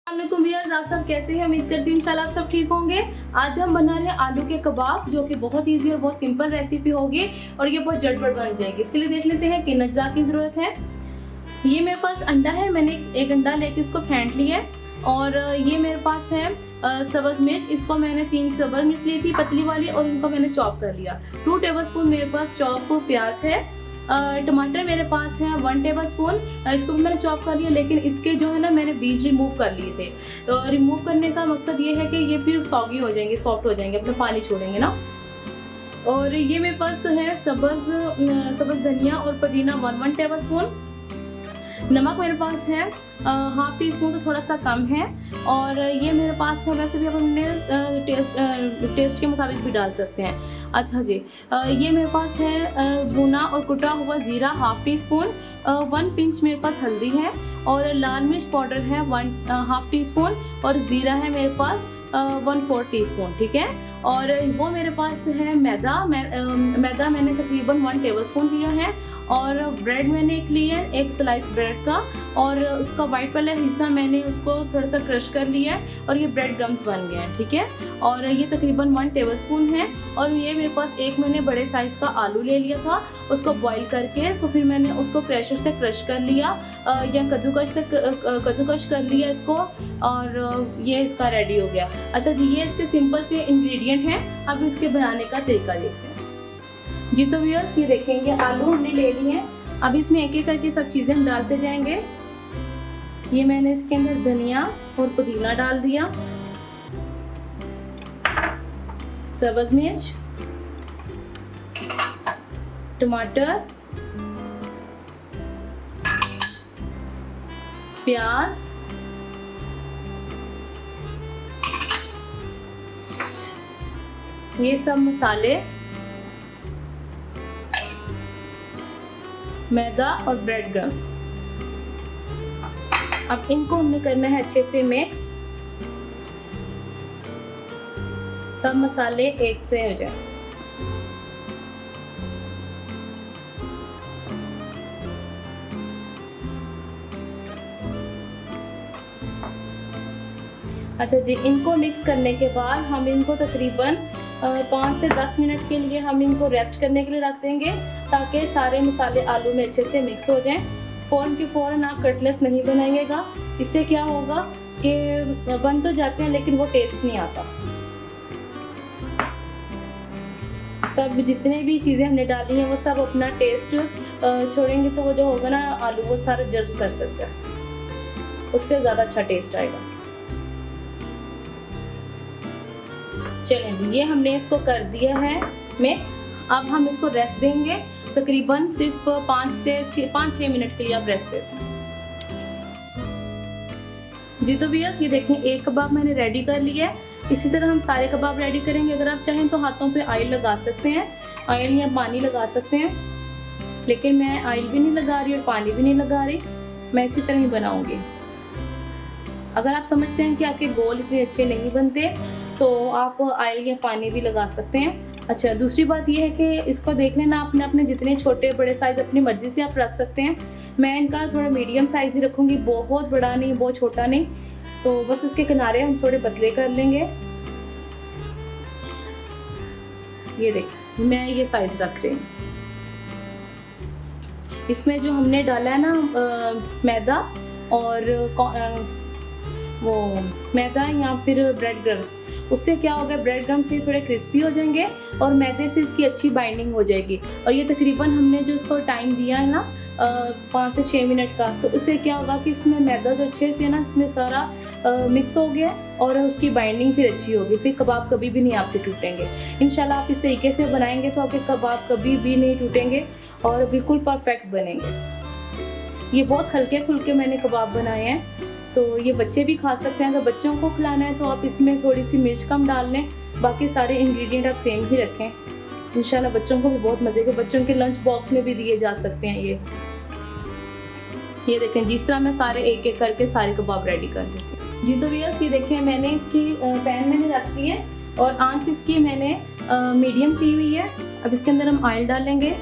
अस्सलामुअलैकुम व्यूअर्स, आप सब कैसे हैं? उम्मीद करती हूँ इंशाल्लाह आप सब ठीक होंगे। आज हम बना रहे हैं आलू के कबाब, जो कि बहुत इजी और बहुत सिंपल रेसिपी होगी और ये बहुत झटपट बन जाएगी। इसके लिए देख लेते हैं किन अज्जा की ज़रूरत है। ये मेरे पास अंडा है, मैंने एक अंडा लेके इसको फेंट लिया है। और ये मेरे पास है सब्ज़ मिर्च, इसको मैंने 3 सब्ज़ मिर्च ली थी पतली वाली और इनको मैंने चॉप कर लिया। 2 टेबलस्पून मेरे पास चॉप प्याज है। टमाटर मेरे पास है 1 टेबलस्पून, इसको भी मैंने चॉप कर लिया, लेकिन इसके जो है ना मैंने बीज रिमूव कर लिए थे। रिमूव करने का मकसद ये है कि ये फिर सॉगी हो जाएंगे, सॉफ्ट हो जाएंगे, अपना पानी छोड़ेंगे ना। और ये मेरे पास है सब्ज़ धनिया और पुदीना 1 टेबलस्पून। नमक मेरे पास है हाफ टी स्पून से थोड़ा सा कम है। और ये मेरे पास है, वैसे भी अपने टेस्ट के मुताबिक भी डाल सकते हैं। अच्छा जी, ये मेरे पास है भुना और कुटा हुआ ज़ीरा हाफ टी स्पून, 1 पिंच मेरे पास हल्दी है और लाल मिर्च पाउडर है 1 हाफ टी स्पून और ज़ीरा है मेरे पास 1/4 टीस्पून, ठीक है। और वो मेरे पास है मैदा मैंने तकरीबन 1 टेबलस्पून लिया है। और ब्रेड मैंने एक लिया है, 1 स्लाइस ब्रेड का, और उसका वाइट वाला हिस्सा मैंने उसको थोड़ा सा क्रश कर लिया है और ये ब्रेड क्रम्स बन गए हैं, ठीक है। और ये तकरीबन 1 टेबलस्पून है। और ये मेरे पास मैंने बड़े साइज़ का आलू ले लिया था, उसको बॉईल करके तो फिर मैंने उसको प्रेशर से क्रश कर लिया या कद्दूकश कर लिया इसको, और ये इसका रेडी हो गया। अच्छा जी, ये इसके सिंपल से इंग्रेडिएंट हैं। अब इसके बनाने का तरीका देखते हैं जी। तो व्यूअर्स, ये देखेंगे आलू हमने ले लिए हैं। अब इसमें एक एक करके सब चीज़ें हम डालते जाएंगे। ये मैंने इसके अंदर धनिया और पुदीना डाल दिया, सब्ज़ मिर्च, टमाटर, प्याज, ये सब मसाले, मैदा और ब्रेड क्रम्स। अब इनको हमने करना है अच्छे से मिक्स, सब मसाले एक से हो जाए। अच्छा जी, इनको मिक्स करने के बाद हम इनको तकरीबन 5 से 10 मिनट के लिए हम इनको रेस्ट करने के लिए रख देंगे, ताकि सारे मसाले आलू में अच्छे से मिक्स हो जाएं। फ़ौरन आप कटलेट्स नहीं बनाइएगा, इससे क्या होगा कि बन तो जाते हैं लेकिन वो टेस्ट नहीं आता। सब जितने भी चीज़ें हमने डाली हैं वो सब अपना टेस्ट छोड़ेंगे, तो वो जो होगा ना आलू वो सारा जज्ब कर सकता है, उससे ज़्यादा अच्छा टेस्ट आएगा। चलें जी, ये हमने इसको कर दिया है मिक्स। अब हम इसको रेस्ट देंगे, तकरीबन सिर्फ 5-6 मिनट के लिए आप रेस्ट देते हैं जी। तो भैया, ये देखें, एक कबाब मैंने रेडी कर लिया है। इसी तरह हम सारे कबाब रेडी करेंगे। अगर आप चाहें तो हाथों पे ऑयल लगा सकते हैं, ऑयल या पानी लगा सकते हैं, लेकिन मैं ऑयल भी नहीं लगा रही और पानी भी नहीं लगा रही, मैं इसी तरह ही बनाऊंगी। अगर आप समझते हैं कि आपके गोल इतने अच्छे नहीं बनते तो आप ऑयल या पानी भी लगा सकते हैं। अच्छा, दूसरी बात यह है कि इसको देख लेना, आपने अपने जितने छोटे बड़े साइज़ अपनी मर्ज़ी से आप रख सकते हैं। मैं इनका थोड़ा मीडियम साइज़ ही रखूँगी, बहुत बड़ा नहीं, बहुत छोटा नहीं। तो बस इसके किनारे हम थोड़े पतले कर लेंगे। ये देखिए, मैं ये साइज़ रख रही हूँ। इसमें जो हमने डाला है ना मैदा और वो मैदा या फिर ब्रेड क्रम्स, उससे क्या होगा, ब्रेड क्रम्स से थोड़े क्रिस्पी हो जाएंगे और मैदे से इसकी अच्छी बाइंडिंग हो जाएगी। और ये तकरीबन हमने जो इसको टाइम दिया है ना 5 से 6 मिनट का, तो उससे क्या होगा कि इसमें मैदा जो अच्छे से ना इसमें सारा मिक्स हो गया और उसकी बाइंडिंग फिर अच्छी होगी, फिर कबाब कभी भी नहीं आपके टूटेंगे। इंशाल्लाह आप इस तरीके से बनाएंगे तो आपके कबाब कभी भी नहीं टूटेंगे और बिल्कुल परफेक्ट बनेंगे। ये बहुत हल्के फुल्के मैंने कबाब बनाए हैं, तो ये बच्चे भी खा सकते हैं। अगर बच्चों को खिलाना है तो आप इसमें थोड़ी सी मिर्च कम डाल लें, बाकी सारे इंग्रेडिएंट आप सेम ही रखें। इंशाल्लाह बच्चों को भी बहुत मज़े के, बच्चों के लंच बॉक्स में भी दिए जा सकते हैं। ये देखें, जिस तरह मैं सारे एक एक करके सारे कबाब रेडी कर लेती हूँ जी। तो भैया, ये देखें, मैंने इसकी पैन मैंने रख दी है और आंच इसकी मैंने मीडियम की हुई है। अब इसके अंदर हम ऑयल डालेंगे।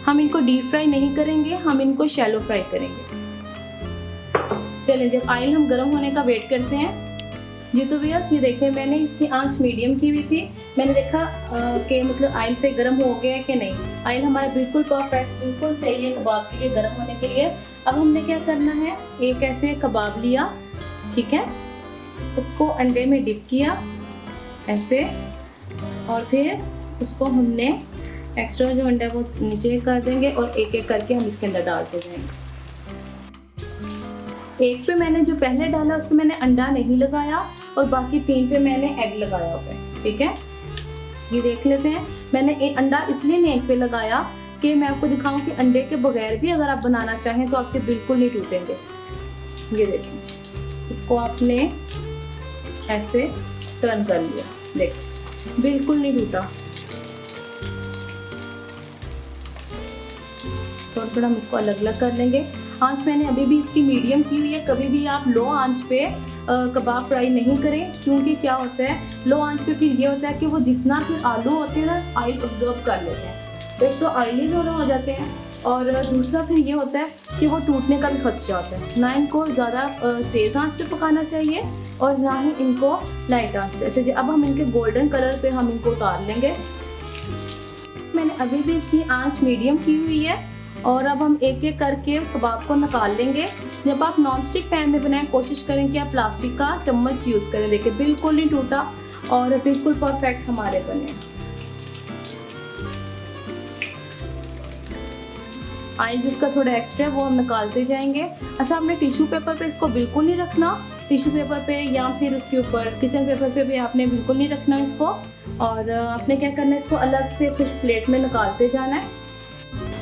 हम इनको डीप फ्राई नहीं करेंगे, हम इनको शैलो फ्राई करेंगे। चलिए जब ऑयल हम गर्म होने का वेट करते हैं। जी तो भैया ये देखिए मैंने इसकी आंच मीडियम की हुई थी। मैंने देखा कि मतलब ऑयल से गर्म हो गया है कि नहीं। ऑयल हमारा बिल्कुल परफेक्ट बिल्कुल सही है कबाब के लिए गर्म होने के लिए। अब हमने क्या करना है, एक ऐसे कबाब लिया, ठीक है, उसको अंडे में डिप किया ऐसे, और फिर उसको हमने एक्स्ट्रा जो अंडा वो नीचे कर देंगे और एक एक करके हम इसके अंदर डालते जाएंगे। एक पे मैंने जो पहले डाला उस पे मैंने अंडा नहीं लगाया और बाकी 3 पे मैंने एग लगाया हुआ है, ठीक है। ये देख लेते हैं, मैंने एक अंडा इसलिए नहीं एक पे लगाया कि मैं आपको दिखाऊं कि अंडे के बगैर भी अगर आप बनाना चाहें तो आपके बिल्कुल नहीं टूटेंगे। ये देखिए, इसको आपने ऐसे टर्न कर लिया, देखिए बिल्कुल नहीं टूटा। थोड़ा हम इसको अलग अलग कर लेंगे। आंच मैंने अभी भी इसकी मीडियम की हुई है। कभी भी आप लो आंच पे कबाब फ्राई नहीं करें, क्योंकि क्या होता है लो आंच पे फिर ये होता है कि वो जितना भी आलू होते हैं ना ऑयल ऑब्जर्व कर लेते हैं। तो एक तो ऑयली दोनों हो जाते हैं और दूसरा फिर ये होता है कि वो टूटने का भी खदशा होता है। ना इनको ज़्यादा तेज़ आंच पे पकाना चाहिए और ना ही इनको लाइट आंच पे। अच्छा जी, अब हम इनके गोल्डन कलर पे हम इनको उतार लेंगे। मैंने अभी भी इसकी आंच मीडियम की हुई है और अब हम एक एक करके कबाब को निकाल लेंगे। जब आप नॉन स्टिक पैन में बनाएं कोशिश करें कि आप प्लास्टिक का चम्मच यूज़ करें। देखिए बिल्कुल नहीं टूटा और बिल्कुल परफेक्ट हमारे बने। ऑयल जिसका थोड़ा एक्स्ट्रा है वो हम निकालते जाएंगे। अच्छा, आपने टिश्यू पेपर पे इसको बिल्कुल नहीं रखना। टिश्यू पेपर पे या फिर उसके ऊपर किचन पेपर पे भी आपने बिल्कुल नहीं रखना इसको। और आपने क्या करना है, इसको अलग से कुछ प्लेट में निकालते जाना है।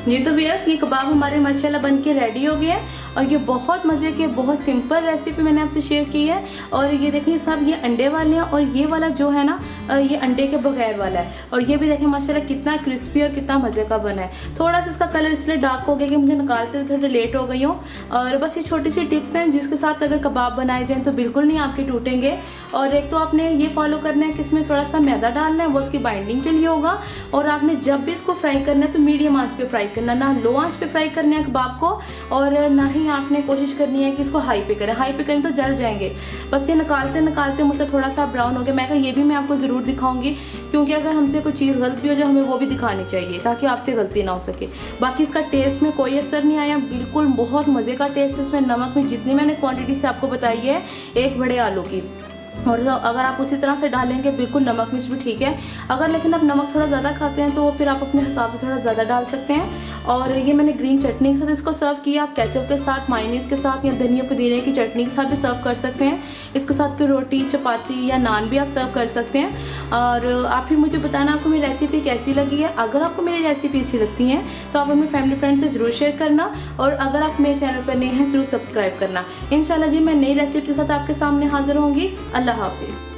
जी तो व्यूअर्स, ये कबाब हमारे माशाल्लाह बन के रेडी हो गए हैं और ये बहुत मज़े के बहुत सिंपल रेसिपी मैंने आपसे शेयर की है। और ये देखिए सब ये अंडे वाले हैं और ये वाला जो है ना ये अंडे के बगैर वाला है। और ये भी देखिए माशाल्लाह कितना क्रिस्पी और कितना मज़े का बना है। थोड़ा सा इसका कलर इसलिए डार्क हो गया कि मुझे निकालते हुए थोड़ी लेट हो गई हूँ। और बस ये छोटी सी टिप्स हैं जिसके साथ अगर कबाब बनाए जाएँ तो बिल्कुल नहीं आपके टूटेंगे। और एक तो आपने ये फॉलो करना है कि इसमें थोड़ा सा मैदा डालना है, वो उसकी बाइंडिंग के लिए होगा। और आपने जब भी इसको फ्राई करना है तो मीडियम आंच पे फ्राई करना, ना लो आंच पे फ्राई करना है कबाब को और ना ही आपने कोशिश करनी है कि इसको हाई पे करें। हाई पे करें तो जल जाएंगे। बस ये निकालते निकालते मुझसे थोड़ा सा ब्राउन हो गया। मैं कहा ये भी मैं आपको ज़रूर दिखाऊंगी, क्योंकि अगर हमसे कोई चीज़ गलत भी हो जाए हमें वो भी दिखानी चाहिए ताकि आपसे गलती ना हो सके। बाकी इसका टेस्ट में कोई असर नहीं आया, बिल्कुल बहुत मज़े का टेस्ट। इसमें नमक में जितनी मैंने क्वांटिटी से आपको बताई है एक बड़े आलू की, और अगर आप उसी तरह से डालेंगे बिल्कुल नमक मिर्च भी ठीक है। अगर लेकिन आप नमक थोड़ा ज़्यादा खाते हैं तो फिर आप अपने हिसाब से थोड़ा ज़्यादा डाल सकते हैं। और ये मैंने ग्रीन चटनी के साथ इसको सर्व किया। आप केचप के साथ, मायोनीज के साथ या धनिया पुदीने की चटनी के साथ भी सर्व कर सकते हैं। इसके साथ कोई रोटी, चपाती या नान भी आप सर्व कर सकते हैं। और आप भी मुझे बताना आपको मेरी रेसिपी कैसी लगी है। अगर आपको मेरी रेसिपी अच्छी लगती है तो आप अपने फैमिली फ्रेंड से ज़रूर शेयर करना। और अगर आप मेरे चैनल पर नए हैं ज़रूर सब्सक्राइब करना। इंशाल्लाह जी मैं नई रेसिपी के साथ आपके सामने हाजिर होंगी। अल्लाह हाफिज़।